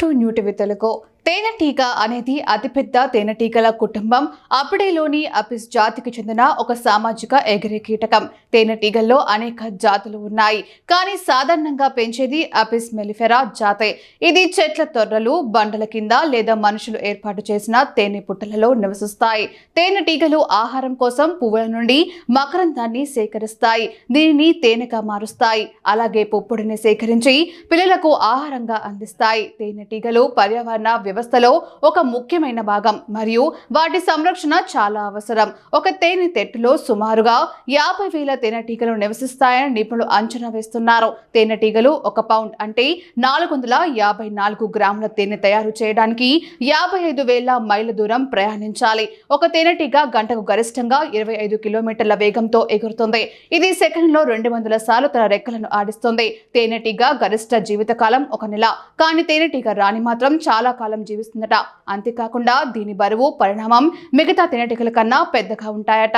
To New TV Telugu. తేనెటీగ అనేది అతిపెద్ద తేనెటీగల కుటుంబం. అపిడేలోని అపిస్ జాతికి చెందిన ఒక సామాజిక ఎగిరే కీటకం. తేనెటీగల్లో అనేక జాతులు ఉన్నాయి, కానీ సాధారణంగా పెంచేది అపిస్ మెలిఫెరా జాతే. ఇది చెట్ల తొర్రలు, బండల కింద లేదా మనుషులు ఏర్పాటు చేసిన తేనె పుట్టలలో నివసిస్తాయి. తేనెటీగలు ఆహారం కోసం పువ్వుల నుండి మకరందాన్ని సేకరిస్తాయి, దీనిని తేనెగా మారుస్తాయి. అలాగే పుప్పొడిని సేకరించి పిల్లలకు ఆహారంగా అందిస్తాయి. తేనెటీగలు పర్యావరణ వ్యవస్థలో ఒక ముఖ్యమైన భాగం మరియు వాటి సంరక్షణ చాలా అవసరం. ఒక తేనె తెట్టులో సుమారుగా 50,000 తేనెటీగలు నివసిస్తాయని నిపుణులు అంచనా వేస్తున్నారు. తేనెటీగలు 1 పౌండ్ అంటే 454 గ్రాముల తేనె తయారు చేయడానికి 55,000 మైళ్ళ దూరం ప్రయాణించాలి. ఒక తేనెటీగ గంటకు గరిష్టంగా 25 కిలోమీటర్ల వేగంతో ఎగురుతుంది. ఇది సెకనులో 200 సార్లు తన రెక్కలను ఆడిస్తుంది. తేనెటీగ గరిష్ట జీవితకాలం 1 నెల, కానీ తేనెటీగ రాణి మాత్రం చాలా కాలం జీవిస్తుందట. అంతేకాకుండా దీని బరువు, పరిణామం మిగతా తేనెటీగల కన్నా పెద్దగా ఉంటాయట.